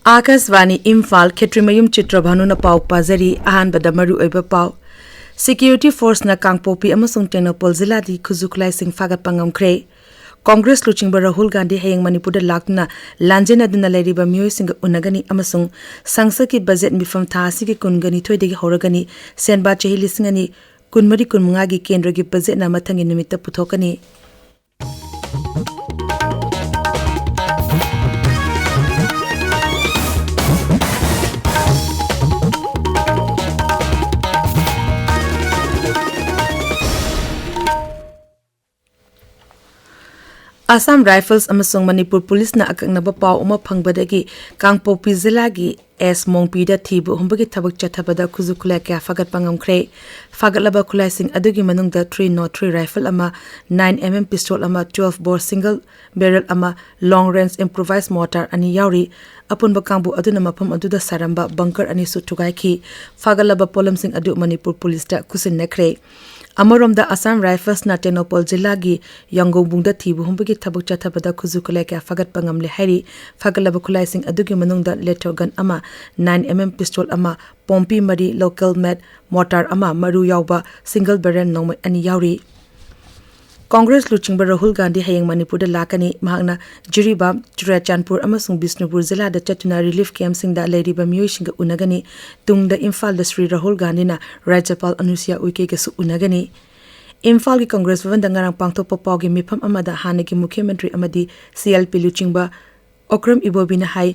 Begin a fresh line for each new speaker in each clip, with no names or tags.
Akasvani Imphal Chitrabhanu Chitrabhanu na pau pazari ahanbada maru oiba pau Security Force na Kangpopi amasung Tenopol Zilla di Khuzuklai sing fagat pangamkre Congress luchingba Rahul Gandhi hayang Manipur lakna lanjena dina leriba miyoi sing unagani amasung Sangsad ki budget mifam thasi ki kungani thoidegi horagani senba chahi lisingani kunmari kunmunga gi kendra gi budget na mathangi nimitta puthokani Assam Rifles amasung Manipur Police na akaknaba pau uma phangbadagi Kangpopi Zilla gi S Mongpida thibu humbagi thabak chathabada Khuzukulai kya fagat pangamkre fagatlaba khulai sing adugi manungda 303 rifle ama 9mm pistol ama 12 bore single barrel ama long range improvised mortar ani yauri apunba kangbu aduna mafam aduda saramba bunker ani su thugai ki fagatlaba polam sing adu Manipur Police da kusin nakre Amarom da Assam Rifles na Tenopol Zilla gi Yangongbungda thibu humbagi thabak chathabada Khuzukulai kya fagat pangamle hari fagalaba khulai sing adugi manungda letter gun ama 9mm pistol ama pompi mari local made mortar ama maru yauba single barrel nong ani yauri Congress luchingba Rahul Gandhi hayang Manipur da lakani mahakna Jiribam Churachandpur amasung Bisnupur Zilla da chatuna relief camp sing da leriba miyoi singa unagani tungda Imphal da Sri Rahul Gandhi na Rajapal Anusia Uike ga su unagani Imphal ki Congress Bhavan da ngarang pangthokpa pau gi mifam amada hanagi Mukhyamantri amadi CLP luchingba Okram ibobina hai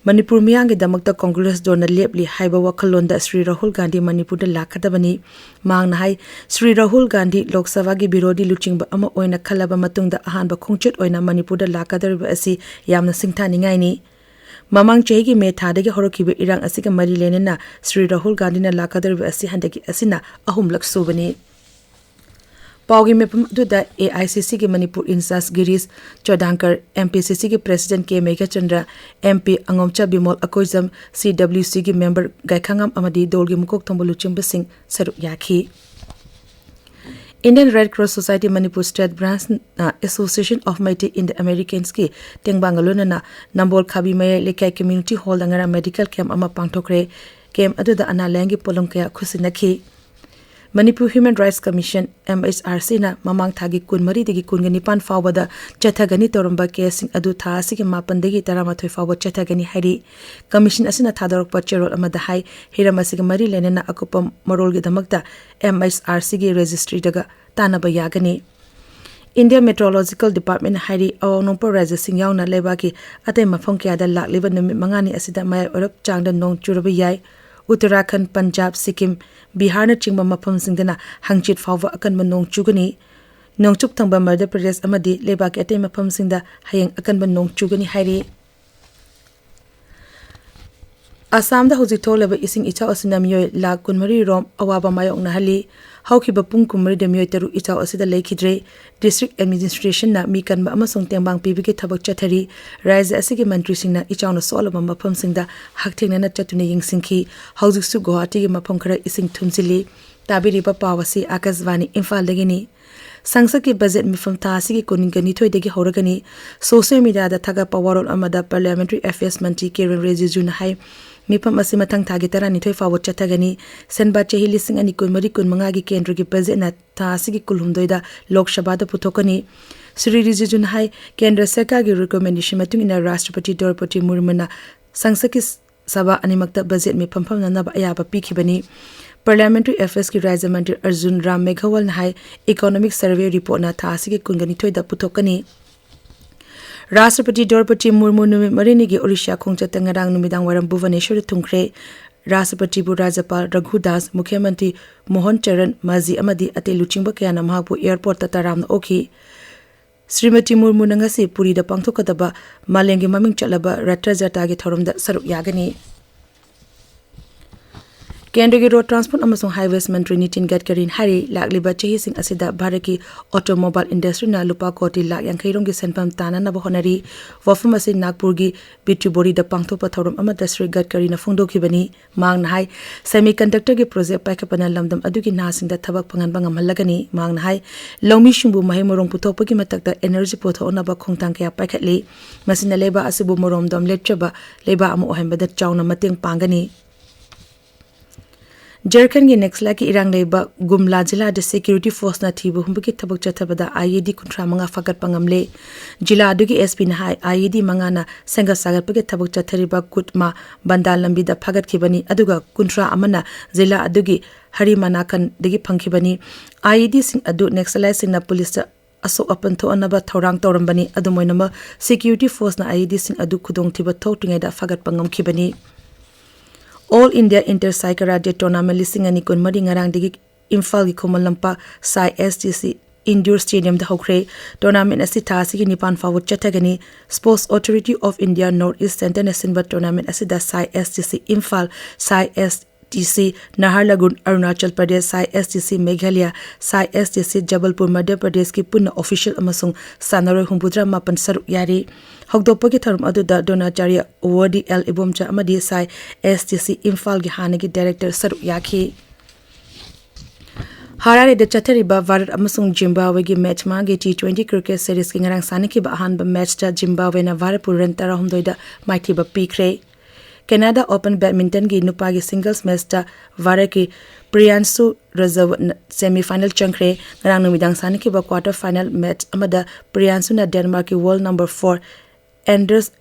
Manipur miyang gi damakta Congress dona lepli haiba wakhalonda Sri Rahul Gandhi Manipur da lakadabani mangna hai Sri Rahul Gandhi Lok Sabha gi birodi luchingba ama oina khalaba matungda ahanba khongchut oina Manipur da lakadarba asi yamna singthaningai ni Mamang chehi gi me thadagi horokibe irang asiga mari lenena Sri Rahul Gandhi na lakadarba asi handagi asina ahumlak subani Paugi mepam duda AICC ki Manipur Insas Girish Chodankar MPCC ki President K Megha Chandra MP Angomcha Bimol Akoizam CWC ki member Gaikhangam amadi dolgi mukok thombalu chimba sing saru yakhi Indian Red Cross Society Manipur State Branch Association of Mighty Indo-Americans ki Tengbangalona na Nambol Khabi Maya Lekai Community Hall angara medical camp ama pangthokre camp aduda analangi polom kaya khusinakhi Manipur Human Rights Commission MHRC na mamang thagi kunmari degi kungani fawbada chathagani toramba casing adu thasi ki mapan degi taramathoi fawba chathagani hari commission asina thadorok pachero amada hai hiramasi ki mari lenena akupam marol gi damakta MHRC gi registry daga tanaba yagani India Meteorological Department hari awangnompo raja singyaw na leba ki atay mafong kya da lakliba numit mangani asida may orap changda nong churabi yai Uttarakhand, Punjab, Sikkim, Bihar na chingba mafam singdana hangchit fawwa akan manong chugani nongchuk thangba Madhya Pradesh amadi lebak atay mafam singda hayang akan manong chugani hairi Assam da hojik tholaba ising ichaw asina miyoi lak kunmari rom awaba mayok na hali hawkiba pung kumari da miyoi taru ichaw asida lekhidre district administration na mi kanba amasong tengbang pibigi thabak chathari raja asigi mantri singna ichaw na solaba mafam singda hakthengna na chatune yingsingki hojik su Guwahati gi mafam khara ising thumjili tabiriba pawasi Akasvani Imphal dagini Sangsad ki budget mifam thasi ki kuningani thoidegi horagani social media da thaga pawarol amada parliamentary affairs mantri Kiran Rijiju na hai mifam asi mathang thagi tara ni thoi fawo chathagani senba chehi lising ani kunmari kunmanga gi kendra gi budget na thasi ki kulhumdoida Lok Sabha da puthokani Sri Rijiju na hai kendra sarkar gi recommendation matung ina Rashtrapati Draupadi Murmu na Sangsad ki sabha animakta budget mifam pham na ba ayaba pikhibani Parliamentary Affairs ki Raja Mantri Arjun Ram Meghawal na hai Economic Survey Report na thasi ki kungani thoida puthokani Rashtrapati Draupadi Murmu numit marini gi Odisha khongchat ngarang numidang waram Bhubaneswar thungkhre Rashtrapati bu Rajapal Raghu Das Mukhyamantri Mohan Charan Maji amadi ate luchingba kya na mahapur airport ta taram na okhi Srimati Murmu na ngasi Puri da pangthokadaba malengi maming chalaba Ratra Jata gi thoromda saruk yagani केंद्र की road transport अमसुंग highways मंत्री नितिन गडकरी हारी लाकलिबा चेहिसिंग असिदा भारत की automobile industry ना लुपा कोटी लाख यांखैरों की सेनफम ताना honorary वफम असिन नागपुर की बिट्रीबोरी द पांगथोप थौरम अमदा श्री गडकरी न फोंदोखिबनी मांग हाई सेमीकंडक्टर के प्रोजेक्ट पाइखपना लमदम अदुगी नासिंग द थबक पंगन बंगमहलगनी मांग हाई लौमी शुंबु महे मोरोंग पुथोपकी मतकता एनर्जी पोथोनबा खोंगतांग कया पाइखतली मसिन लेबा असिबु मोरोमदम लेट्रबा लेबा अमु ओहमबद चाउना मतेंग पांगनी झारखंड की नेक्सला की इरांग लेबा गुमला जिला द सिक्योरिटी फोर्स ना थीबु हुंबकी थबक चथबदा आईईडी कुंट्रा मंगा फगत पंगमले जिला अदुगी एसपी ना हाई आईईडी मंगा ना संग सागर पगे थबक चथरिबा कुटमा बंदा लंबी द फगत खिबनी अदुगा कुंट्रा अमना जिला अदुगी हरिमना खन दगी फंखिबनी आईईडी सिंग अदु नेक्सलाइट सिंग ना पुलिस असो अपन थो अनबा थौरांग तौरंबनी अदुमोइनम सिक्योरिटी फोर्स ना आईईडी सिंग अदु खुदोंग थिबा थौटिंगेदा फगत Pangam खिबनी All India Inter-Sai Karate Tournament listing ani kun mari ngarang digi Imphal ki khomal lampa Sai STC Indoor Stadium da hokre tournament asi thasi ki nipan forward chathagani Sports Authority of India North East Center National But Tournament asi da Sai STC Imphal Sai STC Naharlagun Arunachal Pradesh Sai STC Meghalaya Sai STC Jabalpur Madhya Pradesh ki punna official amasung sanaroi humbudra mapan saru yari हकदोपकी थरम अदुदा Dronacharya awardee L Ibomcha अमदी साई STC Imphal की हाने की director सरू याखी हारारे द चथरिबा भारत अमसुंग जिम्बाब्वे की मैच मागे T20 क्रिकेट सीरीज की ngरang सानकी अहानबा मैच ता जिम्बाब्वे ना भारत पुरन तरा हमदोइदा माइथीबा पीखरे कनाडा ओपन बैडमिंटन की नुपा की सिंगल्स मैच ता भारत की प्रियांशु रजव सेमीफाइनल चंखरे ngरang नुमिदांग सानकी क्वार्टर फाइनल मैच अमदा प्रियांशु ना डेनमार्क की वर्ल्ड नंबर 4 एंडर्स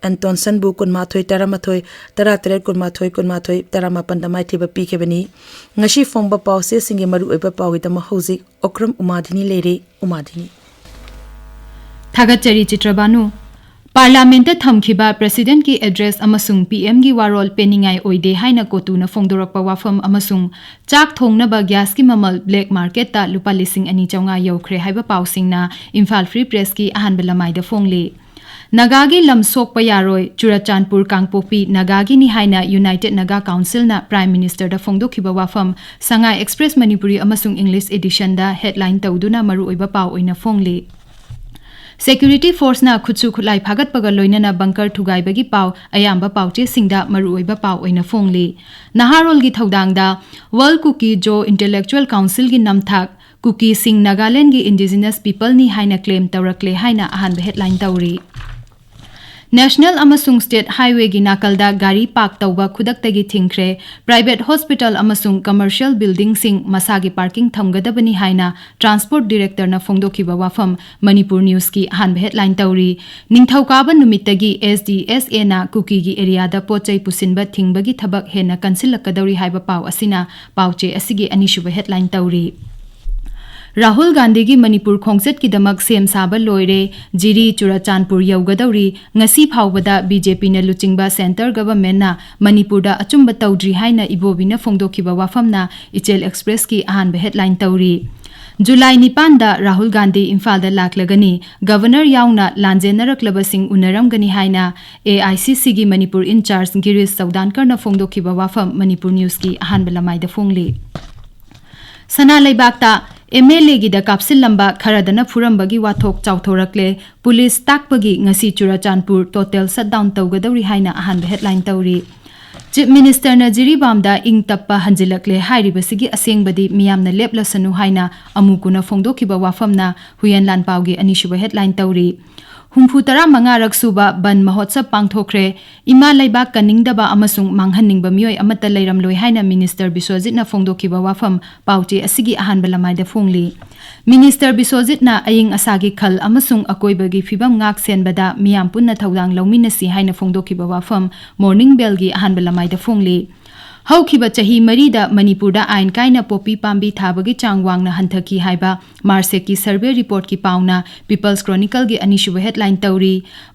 एंटोनसन बु कुनमाथोय तरामाथोय तरातरेट कुनमाथोय कुनमाथोय तरामापन दमाइथिबा पीखेबनी ngasi फोंबा पाउसे सिंगे मरु ओइबा पाउगिदमा हौजिक ओक्रम उमादिनी लेरे उमादिनी
थागचरी चित्रबानु पार्लियामेंट थमखिबा प्रेसिडेंट की एड्रेस अमसुंग पीएम की वारोल पेनिंगाई ओइदे हाइना कोतुना फोंदोरकपा वाफम अमसुंग चाक थोंगनबा गैस की ममल ब्लैक मार्केट ता लुपा लिसिंग अनि चौंगा यौखरे हाइबा पाउसिंगना इम्फाल फ्री प्रेस की अहानबा लमाइदा फोंगले नगागी लमसोक पयारोय चुराचानपुर कांगपोपी नगागी नि हाइना यूनाइटेड नगा काउंसिल ना प्राइम मिनिस्टर दा फोंदोखिबा वाफम संगाई एक्सप्रेस मणिपुरी अमसुंग इंग्लिश एडिशन दा हेडलाइन तौदुना मरु ओइबा पाउ ओइना फोंगले Security Force na khutsu khulai phagat pagal loinana bunker thugaibagi paw ayamba pawche singda maruoiba paw oina phongli Naharol gi thodang da World Cookie Jo Intellectual Council gi namthak Cookie Sing Nagaland gi indigenous people ni haina claim tawrakle haina ahan headline tawri National amasung State Highway gi nakalda gari park tawba khudak tagi thingkhre private hospital amasung commercial building sing masagi parking thamgadabani haina transport director na phongdokhiba wafam Manipur News ki han headline tawri ningthaukaban numitagi SDSA na Cookie gi area da pochai pusinba thingbagi thabak hena kansilakadori haiba paw asina pawche asigi anishuba headline tawri Rahul Gandhi की मणिपुर खोंगसेट की दमक same साबा लोइरे Jiri Churachandpur यौगदौरी ngasi फावबदा BJP ने लुचिंगबा centre government ना मणिपुर दा अचुंबा तौद्री हाइना इबोबिना फोंगदोखिबा वाफमना इचेल express की Ahaan headline तौरी जुलाई 9 दा राहुल गांधी इम्फाल दा लाकलगनी governor याउना लांजेनरकलबसिंग उनरमगनी हाइना AICC की मणिपुर इंचार्ज गिरीश सौदानकर ना फोंगदोखिबा वाफम मणिपुर न्यूज की अहान लमाइदा फोंगली सना लेबाकता MLA gi da kapsil lamba kharadana furambagi wathok chawthorakle police takpagi ngasi churachanpur total shutdown tawgadawri haina ahan headline tawri Chief Minister Najiri Bamda ing tappa hanjilakle hairibasigi asengbadi miyamna leplasanu haina amukuna phongdokhiba wafamna huyan lanpawgi anishuba headline tawri Humfutara mangarak suba ban mahotsa pangthokre ima laibak kaningdaba amasung manghaningba mioi amata leiram loi haina minister Biswajit na phongdokhiba wafam pauti asigi ahan balamaida phongli Minister Biswajit na aying asagi khal amasung akoibagi fibam ngak senbada miyam punna thaudang lauminasi haina phongdokhiba wafam morning bell gi ahan balamaida phongli Haukiba chahi marida Manipurda ain kaina popi pambi thabagi changwangna hanthaki haiba Marsek ki survey report ki pauna People's Chronicle gi anishuba headline tawri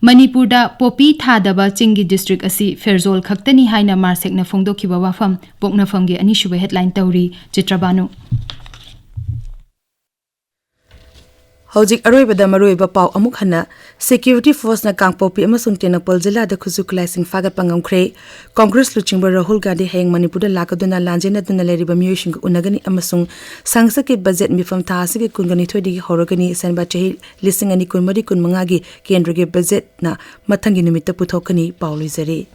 Manipurda popi thadaba chingi district asi Ferzol khaktani haina Marsek na phongdokhiba wafam poknafam gi anishuba headline tawri Chitrabhanu
Hojik aroibada maroiba pau amuk hana security force na Kangpopi amasung Tenapol jila da khuzu kulai sing fagat pangamkhre Congress luchingba Rahul Gandhi hayang Manipur da lakaduna lanjena duna leriba miyosing unagani amasung sangsa ke budget mifam thasi ke kungani thodi horogani sanba chahi lising ani kunmari kunmanga gi kendra ge budget na mathangi nimita puthokani paulizari